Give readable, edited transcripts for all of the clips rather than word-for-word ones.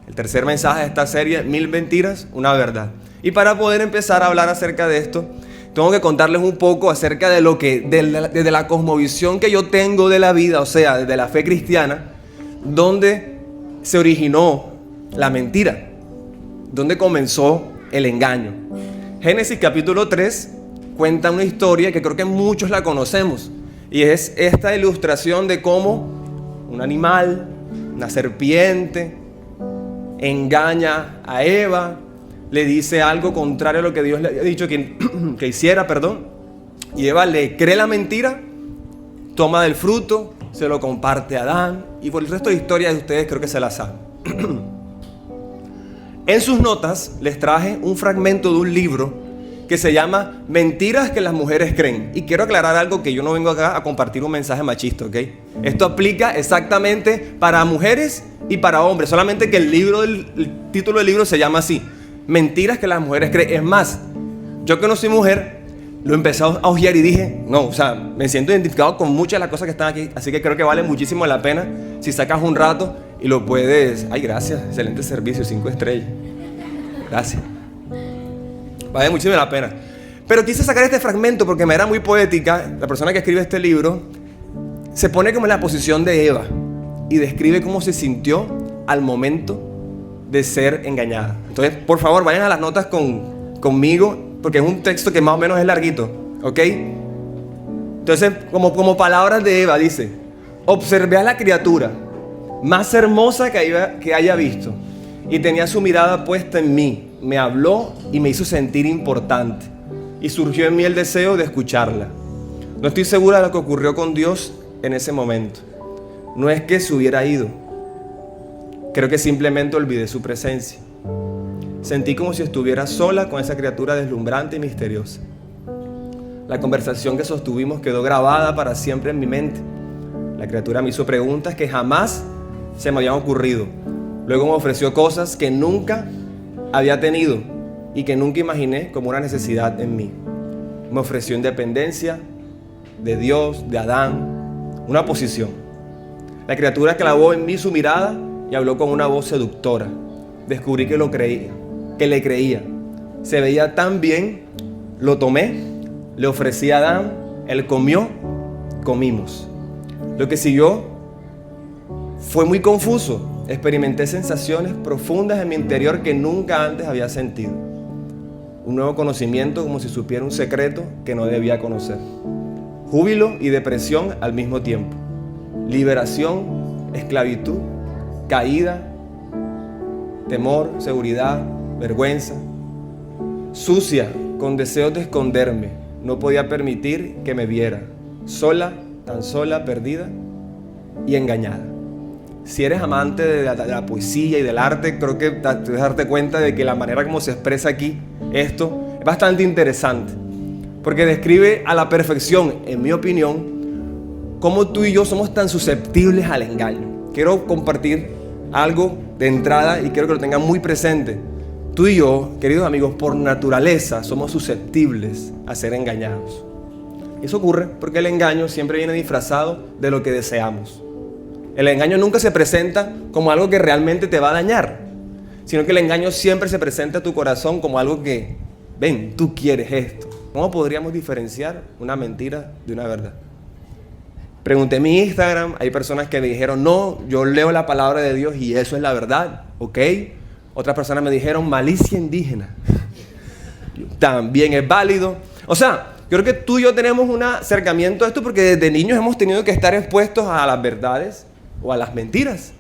El tercer mensaje de esta serie, 1000 mentiras, una verdad. Y para poder empezar a hablar acerca de esto, tengo que contarles un poco acerca de lo que, desde la cosmovisión que yo tengo de la vida, o sea, desde la fe cristiana, donde se originó la mentira, donde comenzó el engaño. Génesis capítulo 3 cuenta una historia que creo que muchos la conocemos, y es esta ilustración de cómo un animal, una serpiente, engaña a Eva, le dice algo contrario a lo que Dios le había dicho que hiciera, y Eva le cree la mentira, toma del fruto, se lo comparte a Adán, y por el resto de historias de ustedes creo que se la saben. En sus notas les traje un fragmento de un libro que se llama Mentiras que las mujeres creen. Y quiero aclarar algo, que yo no vengo acá a compartir un mensaje machista, ¿ok? Esto aplica exactamente para mujeres y para hombres, solamente que el título del libro se llama así: Mentiras que las mujeres creen. Es más, yo que no soy mujer, lo empecé a hojear y dije, no, o sea, me siento identificado con muchas de las cosas que están aquí, así que creo que vale muchísimo la pena si sacas un rato y lo puedes. Ay, gracias, excelente servicio, 5 estrellas. Gracias. Vale muchísimo la pena. Pero quise sacar este fragmento porque me era muy poética. La persona que escribe este libro se pone como en la posición de Eva y describe cómo se sintió al momento de ser engañada. Entonces, por favor, vayan a las notas conmigo, porque es un texto que más o menos es larguito, ¿ok? Entonces, como palabras de Eva, dice: observé a la criatura más hermosa que haya visto, y tenía su mirada puesta en mí. Me habló y me hizo sentir importante, y surgió en mí el deseo de escucharla. No estoy segura de lo que ocurrió con Dios en ese momento. No es que se hubiera ido, creo que simplemente olvidé su presencia. Sentí como si estuviera sola con esa criatura deslumbrante y misteriosa. La conversación que sostuvimos quedó grabada para siempre en mi mente. La criatura me hizo preguntas que jamás se me habían ocurrido. Luego me ofreció cosas que nunca había tenido y que nunca imaginé como una necesidad en mí. Me ofreció independencia de Dios, de Adán, una posición. La criatura clavó en mí su mirada y habló con una voz seductora. Descubrí que le creía. Se veía tan bien, lo tomé, le ofrecí a Adán, él comió, comimos. Lo que siguió fue muy confuso. Experimenté sensaciones profundas en mi interior que nunca antes había sentido. Un nuevo conocimiento, como si supiera un secreto que no debía conocer. Júbilo y depresión al mismo tiempo. Liberación, esclavitud, caída, temor, seguridad, vergüenza. Sucia, con deseos de esconderme. No podía permitir que me viera. Sola, tan sola, perdida y engañada. Si eres amante de la poesía y del arte, creo que te vas a darte cuenta de que la manera como se expresa aquí esto es bastante interesante, porque describe a la perfección, en mi opinión, cómo tú y yo somos tan susceptibles al engaño. Quiero compartir algo de entrada y quiero que lo tengan muy presente. Tú y yo, queridos amigos, por naturaleza somos susceptibles a ser engañados. Eso ocurre porque el engaño siempre viene disfrazado de lo que deseamos. El engaño nunca se presenta como algo que realmente te va a dañar, sino que el engaño siempre se presenta a tu corazón como algo que, ven, tú quieres esto. ¿Cómo podríamos diferenciar una mentira de una verdad? Pregunté en mi Instagram, hay personas que me dijeron, no, yo leo la palabra de Dios y eso es la verdad, ¿ok? Otras personas me dijeron, malicia indígena. También es válido. O sea, yo creo que tú y yo tenemos un acercamiento a esto porque desde niños hemos tenido que estar expuestos a las verdades o a las mentiras.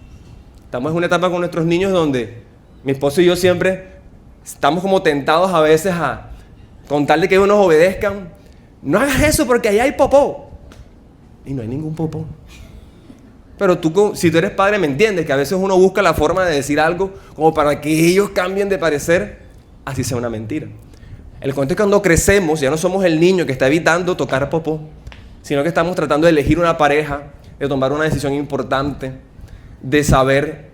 Estamos en una etapa con nuestros niños donde mi esposo y yo siempre estamos como tentados a veces a contarle que ellos nos obedezcan. No hagas eso porque allá hay popó. Y no hay ningún popó. Pero tú, si tú eres padre, me entiendes que a veces uno busca la forma de decir algo como para que ellos cambien de parecer, así sea una mentira. El cuento es que cuando crecemos ya no somos el niño que está evitando tocar popó, sino que estamos tratando de elegir una pareja, de tomar una decisión importante, de saber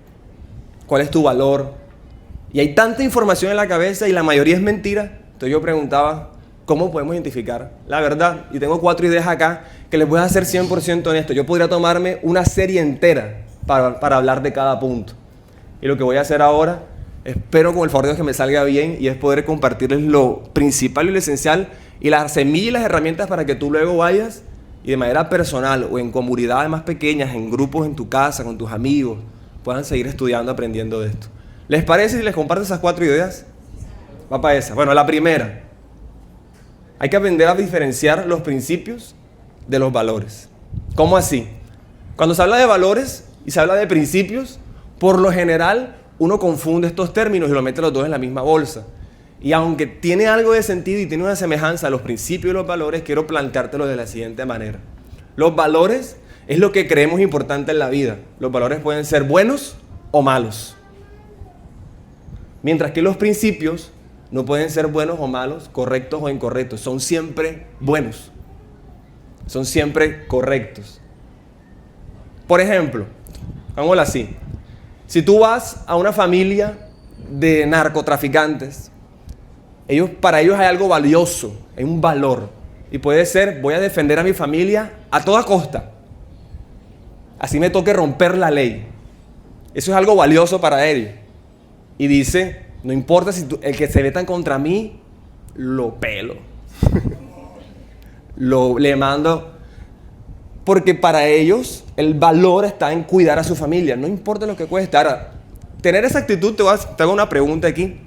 cuál es tu valor. Y hay tanta información en la cabeza y la mayoría es mentira. Entonces yo preguntaba, ¿cómo podemos identificar la verdad? Y tengo 4 ideas acá que les voy a hacer 100% honesto. Yo podría tomarme una serie entera para hablar de cada punto. Y lo que voy a hacer ahora, espero con el favor de Dios que me salga bien, y es poder compartirles lo principal y lo esencial y las semillas y las herramientas para que tú luego vayas y de manera personal o en comunidades más pequeñas, en grupos en tu casa, con tus amigos, puedan seguir estudiando, aprendiendo de esto. ¿Les parece si les comparto esas 4 ideas? Va para esa. Bueno, la primera. Hay que aprender a diferenciar los principios de los valores. ¿Cómo así? Cuando se habla de valores y se habla de principios, por lo general uno confunde estos términos y lo mete los dos en la misma bolsa. Y aunque tiene algo de sentido y tiene una semejanza a los principios y los valores, quiero planteártelo de la siguiente manera. Los valores es lo que creemos importante en la vida. Los valores pueden ser buenos o malos. Mientras que los principios no pueden ser buenos o malos, correctos o incorrectos. Son siempre buenos. Son siempre correctos. Por ejemplo, hagámoslo así. Si tú vas a una familia de narcotraficantes, para ellos hay algo valioso, hay un valor. Y puede ser, voy a defender a mi familia a toda costa. Así me toque romper la ley. Eso es algo valioso para ellos. Y dice, no importa si el que se metan contra mí, lo pelo. Le mando. Porque para ellos el valor está en cuidar a su familia. No importa lo que cueste. Ahora, tener esa actitud, te hago una pregunta aquí,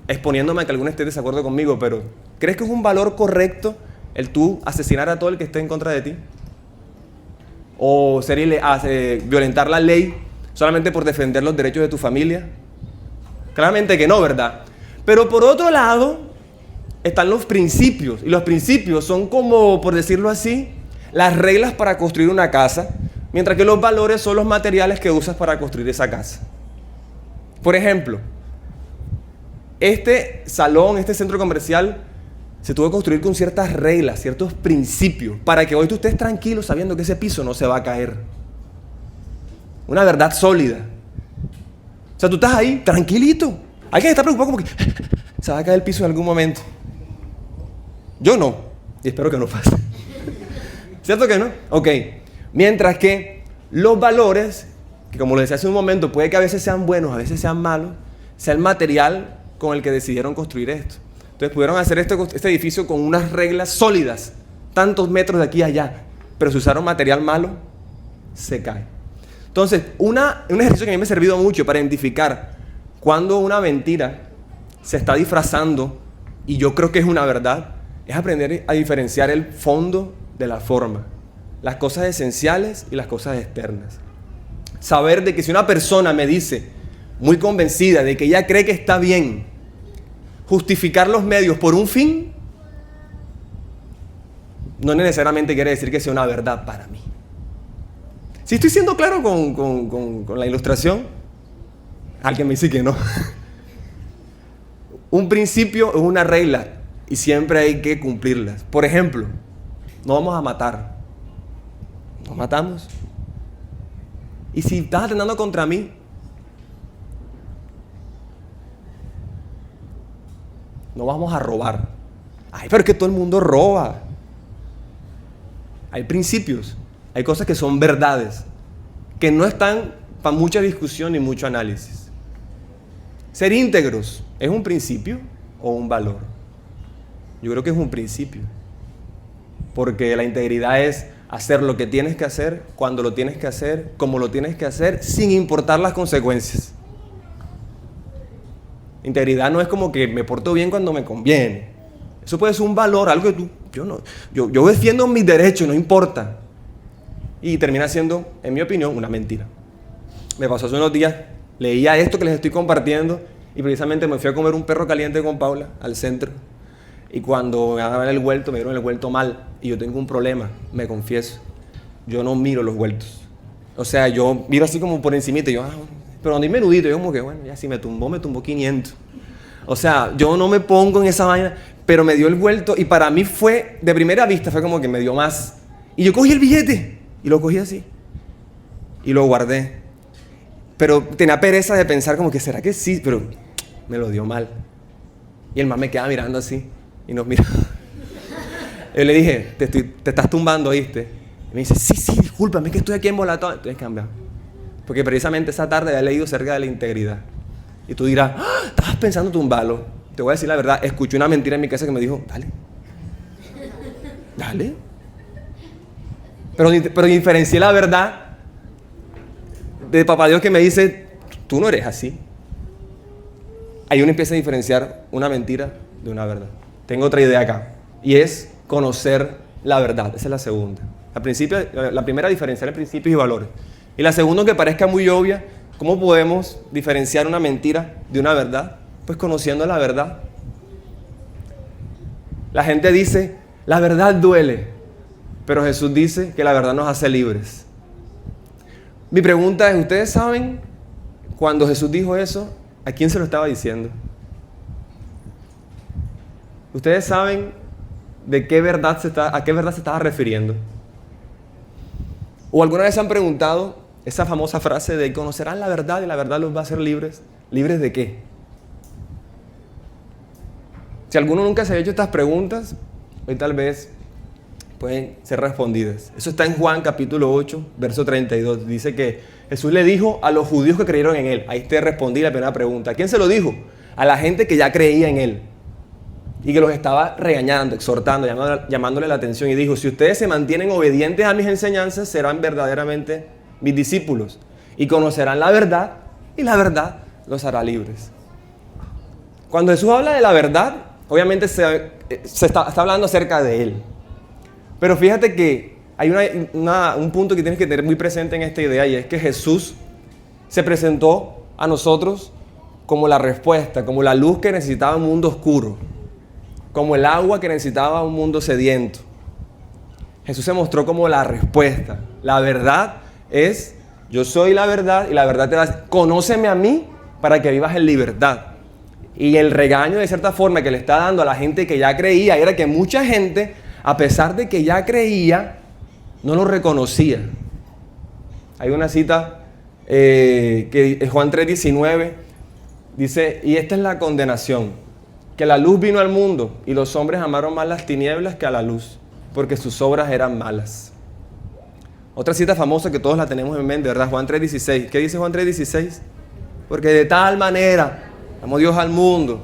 exponiéndome a que alguno esté de desacuerdo conmigo, pero ¿crees que es un valor correcto el tú asesinar a todo el que esté en contra de ti? ¿O violentar la ley solamente por defender los derechos de tu familia? Claramente que no, ¿verdad? Pero por otro lado, están los principios. Y los principios son como, por decirlo así, las reglas para construir una casa, mientras que los valores son los materiales que usas para construir esa casa. Por ejemplo, este salón, este centro comercial, se tuvo que construir con ciertas reglas, ciertos principios, para que hoy tú estés tranquilo sabiendo que ese piso no se va a caer. Una verdad sólida. O sea, tú estás ahí tranquilito. Hay que estar preocupado como que se va a caer el piso en algún momento. Yo no, y espero que no pase. ¿Cierto que no? Ok. Mientras que los valores, que como lo decía hace un momento, puede que a veces sean buenos, a veces sean malos, sea el material con el que decidieron construir esto. Entonces pudieron hacer este edificio con unas reglas sólidas, tantos metros de aquí a allá, pero si usaron material malo, se cae. Entonces, un ejercicio que a mí me ha servido mucho para identificar cuando una mentira se está disfrazando, y yo creo que es una verdad, es aprender a diferenciar el fondo de la forma, las cosas esenciales y las cosas externas. Saber de que si una persona me dice, muy convencida de que ella cree que está bien justificar los medios por un fin, no necesariamente quiere decir que sea una verdad para mí. Si estoy siendo claro con la ilustración, alguien me dice que no. Un principio es una regla y siempre hay que cumplirlas. Por ejemplo, no vamos a matar. ¿Nos matamos? Y si estás atentando contra mí, no vamos a robar. Ay, pero es que todo el mundo roba. Hay principios, hay cosas que son verdades, que no están para mucha discusión ni mucho análisis. Ser íntegros, ¿es un principio o un valor? Yo creo que es un principio. Porque la integridad es hacer lo que tienes que hacer, cuando lo tienes que hacer, como lo tienes que hacer, sin importar las consecuencias. Integridad no es como que me porto bien cuando me conviene. Eso puede ser un valor, algo que yo defiendo mis derechos, no importa. Y termina siendo, en mi opinión, una mentira. Me pasó hace unos días, leía esto que les estoy compartiendo y precisamente me fui a comer un perro caliente con Paula al centro. Y cuando me dieron el vuelto, me dieron el vuelto mal. Y yo tengo un problema, me confieso. Yo no miro los vueltos. O sea, yo miro así como por encimita. Y yo, pero donde hay menudito, yo como que, bueno, ya si me tumbó 500. O sea, yo no me pongo en esa vaina, pero me dio el vuelto. Y para mí fue, de primera vista, fue como que me dio más. Y yo cogí el billete y lo cogí así. Y lo guardé. Pero tenía pereza de pensar como que, ¿será que sí? Pero me lo dio mal. Y el man me queda mirando así. Y nos mira. Yo le dije, te estás tumbando, ¿oíste? Y me dice, sí, discúlpame, que estoy aquí embolatado. Entonces cambia. Porque precisamente esa tarde había leído acerca de la integridad. Y tú dirás, ¡ah! Estabas pensando tumbarlo. Te voy a decir la verdad, escuché una mentira en mi casa que me dijo, dale. Dale. Pero diferencié la verdad de papá Dios que me dice, tú no eres así. Ahí uno empieza a diferenciar una mentira de una verdad. Tengo otra idea acá, y es conocer la verdad. Esa es la segunda. La primera, diferenciar principios y valores. Y la segunda, que parezca muy obvia, ¿cómo podemos diferenciar una mentira de una verdad? Pues conociendo la verdad. La gente dice, la verdad duele, pero Jesús dice que la verdad nos hace libres. Mi pregunta es, ¿ustedes saben cuando Jesús dijo eso, a quién se lo estaba diciendo? ¿Ustedes saben de qué verdad a qué verdad se estaba refiriendo? ¿O alguna vez se han preguntado esa famosa frase de conocerán la verdad y la verdad los va a hacer libres? ¿Libres de qué? Si alguno nunca se ha hecho estas preguntas, hoy tal vez pueden ser respondidas. Eso está en Juan capítulo 8, verso 32. Dice que Jesús le dijo a los judíos que creyeron en Él. Ahí te respondí la primera pregunta. ¿A quién se lo dijo? A la gente que ya creía en Él. Y que los estaba regañando, exhortando, llamándole la atención. Y dijo, si ustedes se mantienen obedientes a mis enseñanzas, serán verdaderamente mis discípulos. Y conocerán la verdad, y la verdad los hará libres. Cuando Jesús habla de la verdad, obviamente se está hablando acerca de Él. Pero fíjate que hay un punto que tienes que tener muy presente en esta idea, y es que Jesús se presentó a nosotros como la respuesta, como la luz que necesitaba un mundo oscuro, como el agua que necesitaba un mundo sediento. Jesús se mostró como la respuesta. La verdad es, yo soy la verdad y la verdad te va a decir, conóceme a mí para que vivas en libertad. Y el regaño de cierta forma que le está dando a la gente que ya creía era que mucha gente, a pesar de que ya creía, no lo reconocía. Hay una cita que es Juan 3:19, dice, y esta es la condenación, que la luz vino al mundo y los hombres amaron más las tinieblas que a la luz, porque sus obras eran malas. Otra cita famosa que todos la tenemos en mente, ¿verdad? Juan 3:16. ¿Qué dice Juan 3:16? Porque de tal manera amó Dios al mundo.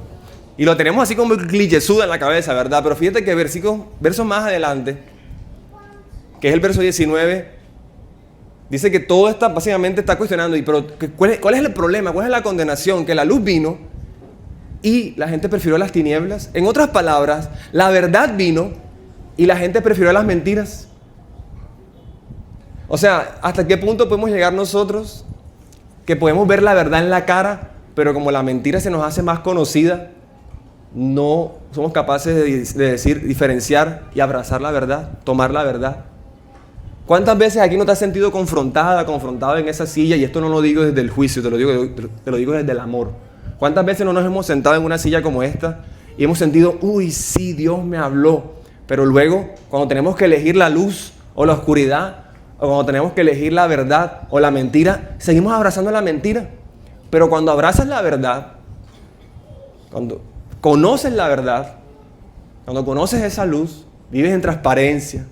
Y lo tenemos así como clichésudo en la cabeza, ¿verdad? Pero fíjate que versos más adelante, que es el verso 19, dice que todo está, básicamente está cuestionando, pero ¿cuál es el problema? ¿Cuál es la condenación? Que la luz vino y la gente prefirió las tinieblas. En otras palabras, la verdad vino y la gente prefirió las mentiras. O sea, ¿hasta qué punto podemos llegar nosotros que podemos ver la verdad en la cara, pero como la mentira se nos hace más conocida, no somos capaces de decir, diferenciar y abrazar la verdad, tomar la verdad? ¿Cuántas veces aquí no te has sentido confrontado en esa silla? Y esto no lo digo desde el juicio, te lo digo desde el amor. ¿Cuántas veces no nos hemos sentado en una silla como esta y hemos sentido, uy, sí, Dios me habló? Pero luego, cuando tenemos que elegir la luz o la oscuridad, o cuando tenemos que elegir la verdad o la mentira, seguimos abrazando la mentira. Pero cuando abrazas la verdad, cuando conoces la verdad, cuando conoces esa luz, vives en transparencia,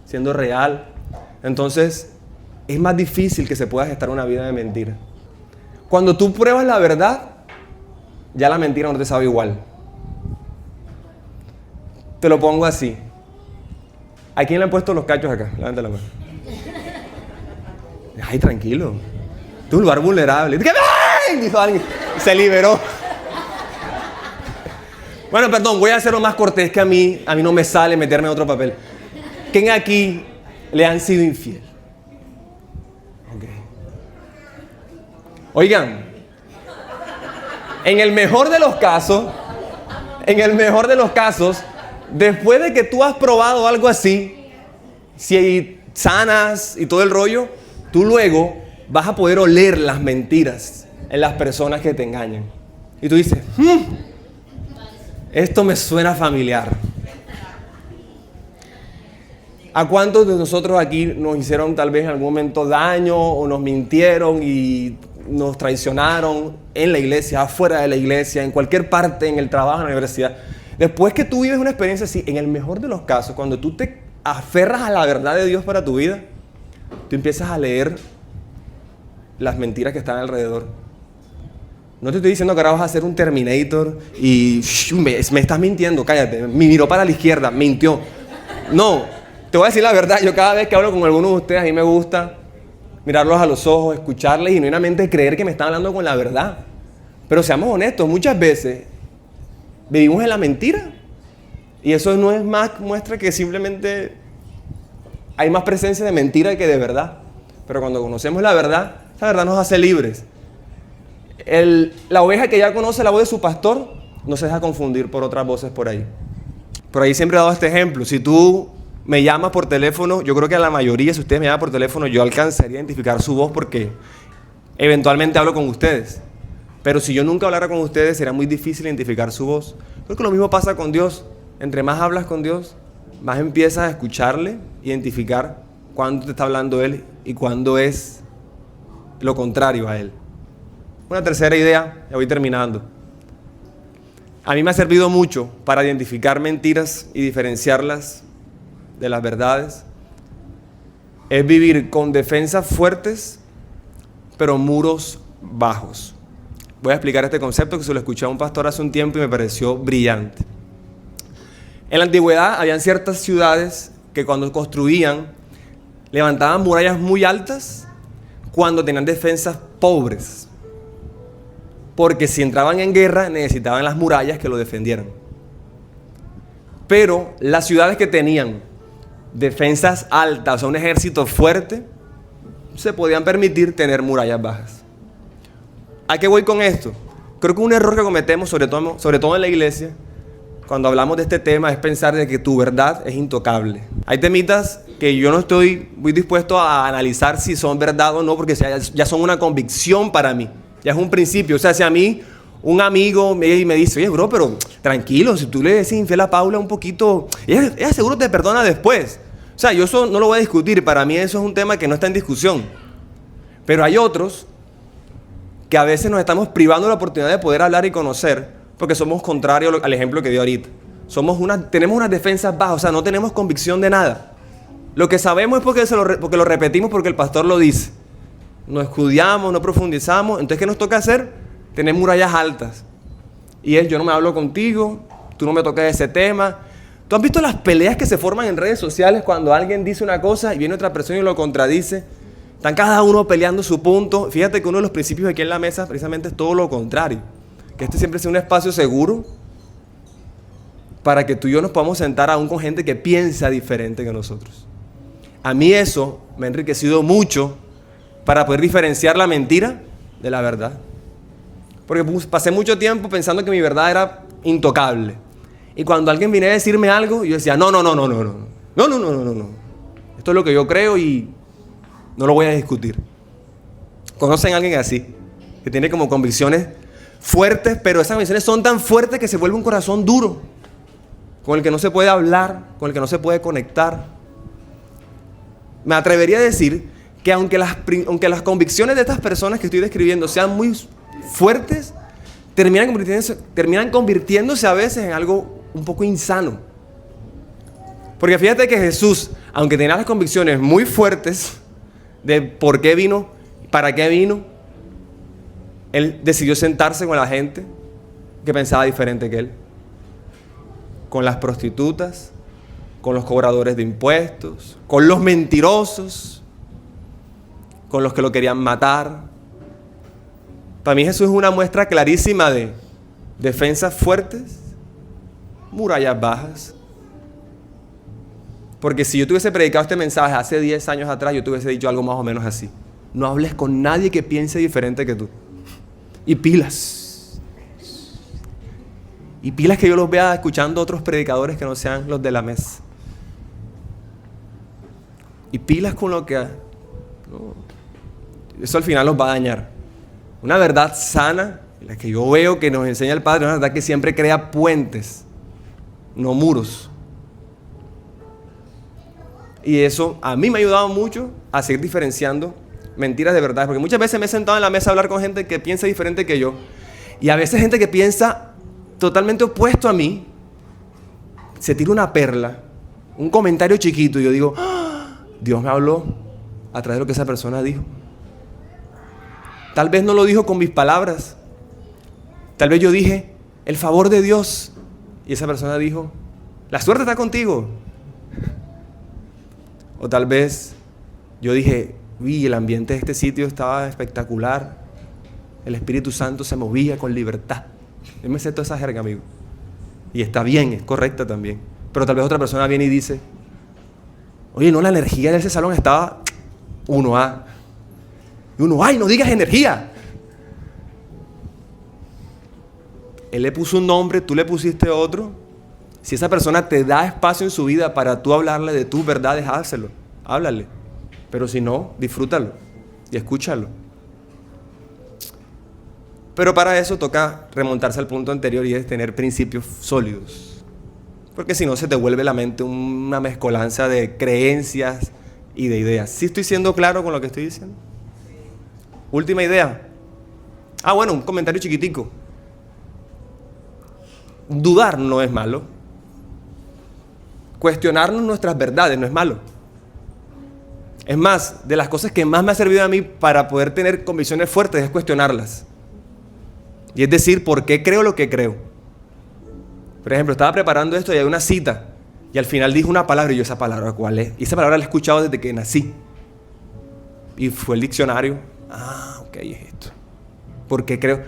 siendo real, entonces es más difícil que se pueda gestar una vida de mentira. Cuando tú pruebas la verdad, ya la mentira no te sabe igual. Te lo pongo así. ¿A quién le han puesto los cachos acá? Levanta la mano. Ay, tranquilo. Tu lugar vulnerable. Dijo alguien. Se liberó. Bueno, perdón, voy a hacerlo más cortés, que a mí no me sale meterme en otro papel. ¿Quién aquí le han sido infiel? Okay. Oigan, en el mejor de los casos, después de que tú has probado algo así, si sanas y todo el rollo, tú luego vas a poder oler las mentiras en las personas que te engañan. Y tú dices, esto me suena familiar. ¿A cuántos de nosotros aquí nos hicieron tal vez en algún momento daño o nos mintieron y nos traicionaron en la iglesia, afuera de la iglesia, en cualquier parte, en el trabajo, en la universidad? Después que tú vives una experiencia así, en el mejor de los casos, cuando tú te aferras a la verdad de Dios para tu vida, tú empiezas a leer las mentiras que están alrededor. No te estoy diciendo que ahora vas a ser un Terminator y me estás mintiendo, cállate. Me miró para la izquierda, mintió. No, te voy a decir la verdad. Yo cada vez que hablo con alguno de ustedes, a mí me gusta mirarlos a los ojos, escucharles y genuinamente creer que me están hablando con la verdad. Pero seamos honestos, muchas veces vivimos en la mentira. Y eso no es más muestra que simplemente hay más presencia de mentira que de verdad. Pero cuando conocemos la verdad, esa verdad nos hace libres. La oveja que ya conoce la voz de su pastor no se deja confundir por otras voces por ahí. Por ahí siempre he dado este ejemplo. Si tú me llamas por teléfono, yo creo que a la mayoría, si ustedes me llaman por teléfono, yo alcanzaría a identificar su voz porque eventualmente hablo con ustedes. Pero si yo nunca hablara con ustedes, será muy difícil identificar su voz. Creo que lo mismo pasa con Dios. Entre más hablas con Dios, más empiezas a escucharle, identificar cuándo te está hablando Él y cuándo es lo contrario a Él. Una tercera idea, ya voy terminando. A mí me ha servido mucho para identificar mentiras y diferenciarlas de las verdades. Es vivir con defensas fuertes, pero muros bajos. Voy a explicar este concepto que se lo escuché a un pastor hace un tiempo y me pareció brillante. En la antigüedad habían ciertas ciudades que cuando construían levantaban murallas muy altas cuando tenían defensas pobres. Porque si entraban en guerra necesitaban las murallas que lo defendieran. Pero las ciudades que tenían defensas altas, o sea, un ejército fuerte, se podían permitir tener murallas bajas. ¿A qué voy con esto? Creo que un error que cometemos, sobre todo en la iglesia, cuando hablamos de este tema, es pensar de que tu verdad es intocable. Hay temitas que yo no estoy muy dispuesto a analizar si son verdad o no, porque ya son una convicción para mí. Ya es un principio. O sea, si a mí un amigo me dice, oye, bro, pero tranquilo, si tú le decís infiel a Paula un poquito, ella seguro te perdona después. O sea, yo eso no lo voy a discutir. Para mí eso es un tema que no está en discusión. Pero hay otros que a veces nos estamos privando de la oportunidad de poder hablar y conocer porque somos contrarios al ejemplo que dio ahorita. Tenemos unas defensas bajas, o sea, no tenemos convicción de nada. Lo que sabemos es porque lo repetimos, porque el pastor lo dice. No estudiamos, no profundizamos. Entonces, ¿qué nos toca hacer? Tener murallas altas. Y yo no me hablo contigo, tú no me tocas ese tema. ¿Tú has visto las peleas que se forman en redes sociales cuando alguien dice una cosa y viene otra persona y lo contradice? Están cada uno peleando su punto. Fíjate que uno de los principios aquí en la mesa precisamente es todo lo contrario. Que este siempre sea un espacio seguro para que tú y yo nos podamos sentar aún con gente que piensa diferente que nosotros. A mí eso me ha enriquecido mucho para poder diferenciar la mentira de la verdad. Porque pasé mucho tiempo pensando que mi verdad era intocable. Y cuando alguien viene a decirme algo, yo decía, no. Esto es lo que yo creo y no lo voy a discutir. ¿Conocen a alguien así? Que tiene como convicciones fuertes, pero esas convicciones son tan fuertes que se vuelve un corazón duro, con el que no se puede hablar, con el que no se puede conectar. Me atrevería a decir que aunque las convicciones de estas personas que estoy describiendo sean muy fuertes, terminan convirtiéndose a veces en algo un poco insano. Porque fíjate que Jesús, aunque tenía las convicciones muy fuertes de por qué vino, para qué vino, Él decidió sentarse con la gente que pensaba diferente que Él. Con las prostitutas, con los cobradores de impuestos, con los mentirosos, con los que lo querían matar. Para mí Jesús es una muestra clarísima de defensas fuertes, murallas bajas. Porque si yo tuviese predicado este mensaje hace 10 años atrás, yo te hubiese dicho algo más o menos así. No hables con nadie que piense diferente que tú. Y pilas. Y pilas que yo los vea escuchando otros predicadores que no sean los de la mesa. Y pilas con lo que... No, eso al final los va a dañar. Una verdad sana, la que yo veo que nos enseña el Padre, una verdad que siempre crea puentes, no muros. Y eso a mí me ha ayudado mucho a seguir diferenciando mentiras de verdad. Porque muchas veces me he sentado en la mesa a hablar con gente que piensa diferente que yo. Y a veces gente que piensa totalmente opuesto a mí, se tira una perla, un comentario chiquito, y yo digo, ¡ah! Dios me habló a través de lo que esa persona dijo. Tal vez no lo dijo con mis palabras. Tal vez yo dije, el favor de Dios. Y esa persona dijo, la suerte está contigo. O tal vez yo dije, uy, el ambiente de este sitio estaba espectacular. El Espíritu Santo se movía con libertad. Yo me sé toda esa jerga, amigo. Y está bien, es correcta también. Pero tal vez otra persona viene y dice, oye, no, la energía de ese salón estaba 1A. Y uno, ay, no digas energía. Él le puso un nombre, tú le pusiste otro. Si esa persona te da espacio en su vida para tú hablarle de tus verdades, hácelo, háblale. Pero si no, disfrútalo y escúchalo. Pero para eso toca remontarse al punto anterior y es tener principios sólidos. Porque si no se te vuelve la mente una mezcolanza de creencias y de ideas. ¿Sí estoy siendo claro con lo que estoy diciendo? Última idea. Bueno, un comentario chiquitico. Dudar no es malo. Cuestionarnos nuestras verdades no es malo. Es más, de las cosas que más me ha servido a mí para poder tener convicciones fuertes es cuestionarlas. Y es decir, ¿por qué creo lo que creo? Por ejemplo, estaba preparando esto y hay una cita. Y al final dijo una palabra y yo, ¿esa palabra cuál es? Y esa palabra la he escuchado desde que nací. Y fue el diccionario. Ok, es esto. ¿Por qué creo?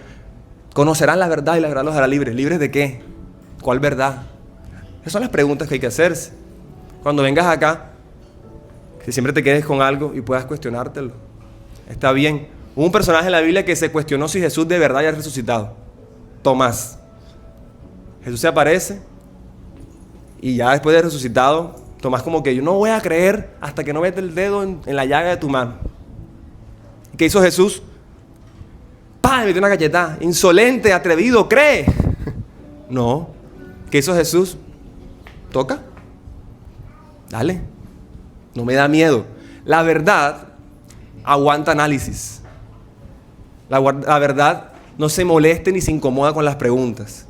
Conocerán la verdad y la verdad los hará libres. ¿Libres de qué? ¿Cuál verdad? Esas son las preguntas que hay que hacerse. Cuando vengas acá, que siempre te quedes con algo y puedas cuestionártelo. Está bien. Hubo un personaje en la Biblia que se cuestionó si Jesús de verdad ya ha resucitado. Tomás. Jesús se aparece y ya después de resucitado, Tomás como que yo no voy a creer hasta que no meta el dedo en la llaga de tu mano. ¿Qué hizo Jesús? ¡Pah! Le metió una cachetada. Insolente, atrevido, cree. No. ¿Qué hizo Jesús? Toca. Dale. No me da miedo. La verdad aguanta análisis. La verdad no se molesta ni se incomoda con las preguntas.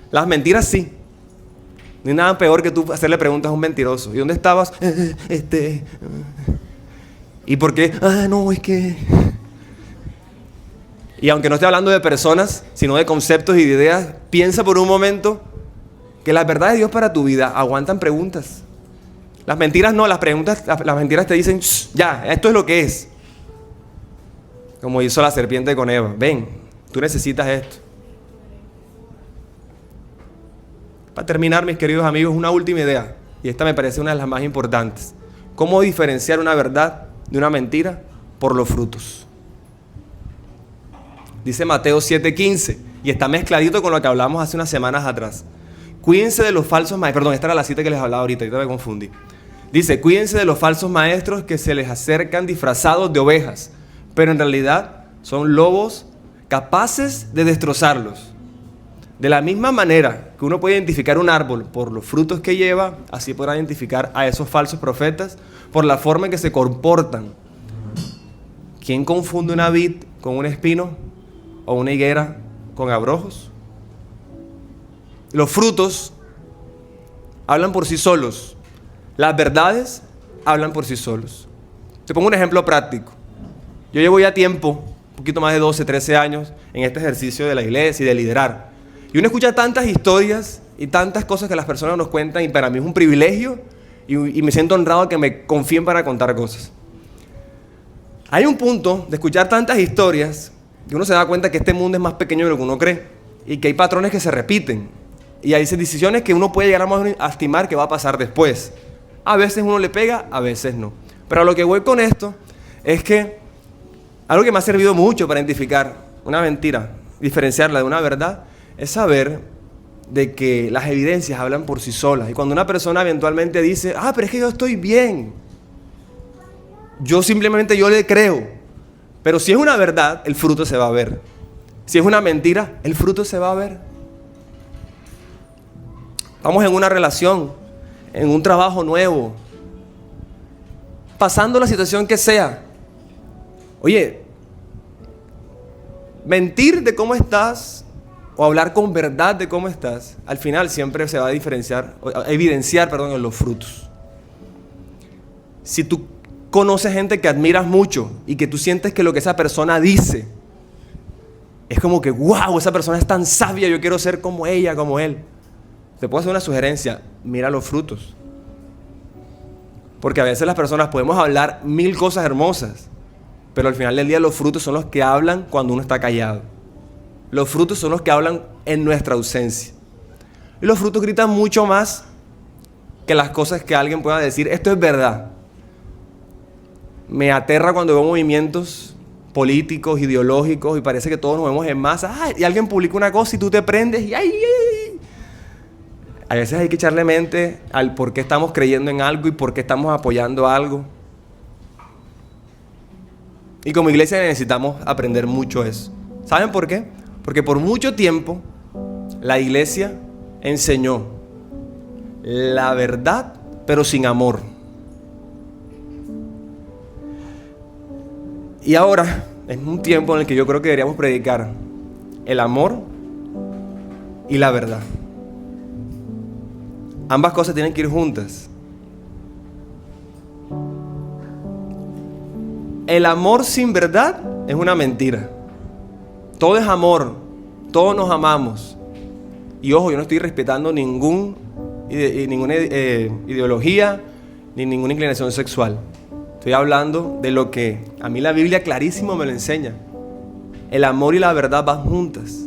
Las mentiras sí. No hay nada peor que tú hacerle preguntas a un mentiroso. ¿Y dónde estabas? ¿Y por qué? No, es que... Y aunque no esté hablando de personas, sino de conceptos y de ideas, piensa por un momento que las verdades de Dios para tu vida aguantan preguntas. Las mentiras no, las mentiras te dicen, ya, esto es lo que es. Como hizo la serpiente con Eva. Ven, tú necesitas esto. Para terminar, mis queridos amigos, una última idea. Y esta me parece una de las más importantes. ¿Cómo diferenciar una verdad de una mentira? Por los frutos. Dice Mateo 7:15. Y está mezcladito con lo que hablamos hace unas semanas atrás. Cuídense de los falsos maestros. Perdón, esta era la cita que les hablaba ahorita me confundí. Dice, cuídense de los falsos maestros que se les acercan disfrazados de ovejas, pero en realidad son lobos capaces de destrozarlos. De la misma manera que uno puede identificar un árbol por los frutos que lleva, así podrá identificar a esos falsos profetas por la forma en que se comportan. ¿Quién confunde una vid con un espino o una higuera con abrojos? Los frutos hablan por sí solos. Las verdades hablan por sí solos. Te pongo un ejemplo práctico. Yo llevo ya tiempo, un poquito más de 12, 13 años, en este ejercicio de la iglesia y de liderar. Y uno escucha tantas historias y tantas cosas que las personas nos cuentan y para mí es un privilegio y me siento honrado que me confíen para contar cosas. Hay un punto de escuchar tantas historias que uno se da cuenta que este mundo es más pequeño de lo que uno cree y que hay patrones que se repiten y hay decisiones que uno puede llegar a estimar que va a pasar después. A veces uno le pega, a veces no. Pero a lo que voy con esto es que algo que me ha servido mucho para identificar una mentira, diferenciarla de una verdad, es saber de que las evidencias hablan por sí solas. Y cuando una persona eventualmente dice, pero es que yo estoy bien, yo le creo. Pero si es una verdad, el fruto se va a ver. Si es una mentira, el fruto se va a ver. Vamos en una relación, en un trabajo nuevo, pasando la situación que sea. Oye, mentir de cómo estás o hablar con verdad de cómo estás, al final siempre se va a evidenciar en los frutos. Si tú conoces gente que admiras mucho y que tú sientes que lo que esa persona dice es como que, wow, esa persona es tan sabia, yo quiero ser como ella, como él. Te puedo hacer una sugerencia, mira los frutos. Porque a veces las personas podemos hablar 1000 cosas hermosas, pero al final del día los frutos son los que hablan cuando uno está callado. Los frutos son los que hablan en nuestra ausencia. Y los frutos gritan mucho más que las cosas que alguien pueda decir. Esto es verdad. Me aterra cuando veo movimientos políticos, ideológicos, y parece que todos nos vemos en masa. Y alguien publica una cosa y tú te prendes y ¡ay! A veces hay que echarle mente al por qué estamos creyendo en algo y por qué estamos apoyando algo. Y como iglesia necesitamos aprender mucho eso. ¿Saben por qué? Porque por mucho tiempo la iglesia enseñó la verdad, pero sin amor. Y ahora es un tiempo en el que yo creo que deberíamos predicar el amor y la verdad. Ambas cosas tienen que ir juntas. El amor sin verdad es una mentira. Todo es amor, todos nos amamos. Y ojo, yo no estoy respetando ninguna ideología ni ninguna inclinación sexual. Estoy hablando de lo que a mí la Biblia clarísimo me lo enseña. El amor y la verdad van juntas.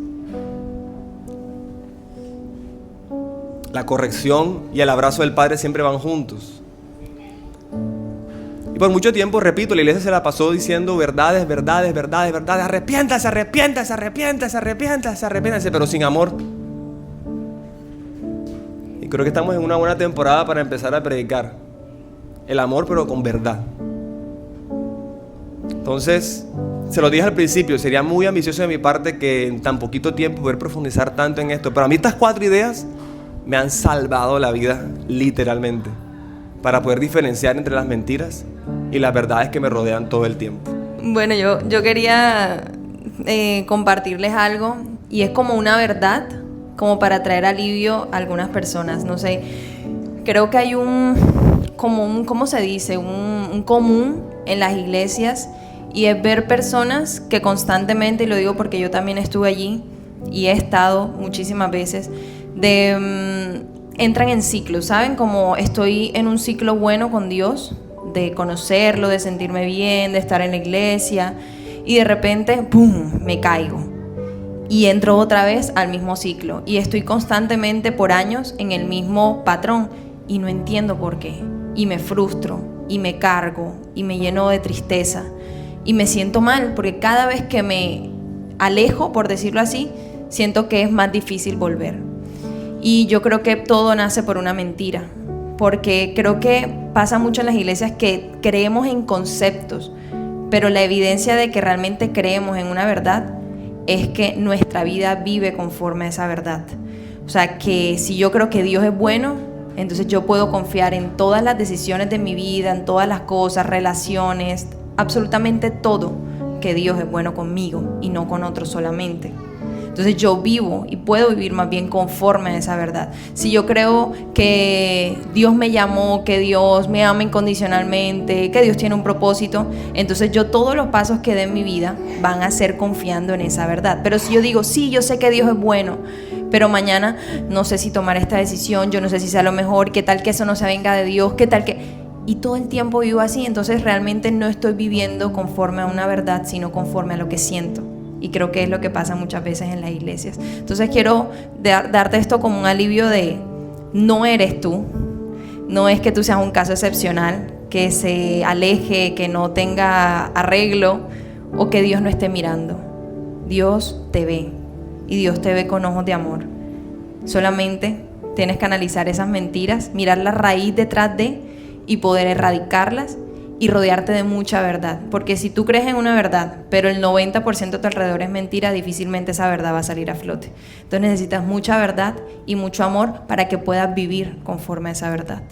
La corrección y el abrazo del Padre siempre van juntos. Y por mucho tiempo, repito, la iglesia se la pasó diciendo verdades, verdades, verdades, verdades. Arrepiéntase, arrepiéntase, arrepiéntase, arrepiéntase, arrepiéntase, pero sin amor. Y creo que estamos en una buena temporada para empezar a predicar el amor, pero con verdad. Entonces, se lo dije al principio, sería muy ambicioso de mi parte que en tan poquito tiempo poder profundizar tanto en esto. Pero a mí estas 4 ideas me han salvado la vida, literalmente, para poder diferenciar entre las mentiras y las verdades que me rodean todo el tiempo. Bueno, yo quería compartirles algo, y es como una verdad, como para traer alivio a algunas personas. No sé, creo que hay ¿cómo se dice? Un común en las iglesias, y es ver personas que constantemente, y lo digo porque yo también estuve allí y he estado muchísimas veces, entran en ciclos, ¿saben? Como estoy en un ciclo bueno con Dios, de conocerlo, de sentirme bien, de estar en la iglesia, y de repente, ¡pum!, me caigo y entro otra vez al mismo ciclo, y estoy constantemente por años en el mismo patrón y no entiendo por qué, y me frustro y me cargo y me lleno de tristeza y me siento mal, porque cada vez que me alejo, por decirlo así, siento que es más difícil volver. Y yo creo que todo nace por una mentira, porque creo que pasa mucho en las iglesias que creemos en conceptos, pero la evidencia de que realmente creemos en una verdad es que nuestra vida vive conforme a esa verdad. O sea, que si yo creo que Dios es bueno, entonces yo puedo confiar en todas las decisiones de mi vida, en todas las cosas, relaciones, absolutamente todo, que Dios es bueno conmigo y no con otros solamente. Entonces yo vivo y puedo vivir más bien conforme a esa verdad. Si yo creo que Dios me llamó, que Dios me ama incondicionalmente, que Dios tiene un propósito, entonces yo todos los pasos que dé en mi vida van a ser confiando en esa verdad. Pero si yo digo, sí, yo sé que Dios es bueno, pero mañana no sé si tomar esta decisión, yo no sé si sea lo mejor, qué tal que eso no se venga de Dios, qué tal que... Y todo el tiempo vivo así, entonces realmente no estoy viviendo conforme a una verdad, sino conforme a lo que siento. Y creo que es lo que pasa muchas veces en las iglesias. Entonces quiero darte esto como un alivio de no eres tú, no es que tú seas un caso excepcional, que se aleje, que no tenga arreglo o que Dios no esté mirando. Dios te ve y Dios te ve con ojos de amor. Solamente tienes que analizar esas mentiras, mirar la raíz detrás de y poder erradicarlas y rodearte de mucha verdad, porque si tú crees en una verdad, pero el 90% de tu alrededor es mentira, difícilmente esa verdad va a salir a flote. Entonces necesitas mucha verdad y mucho amor para que puedas vivir conforme a esa verdad.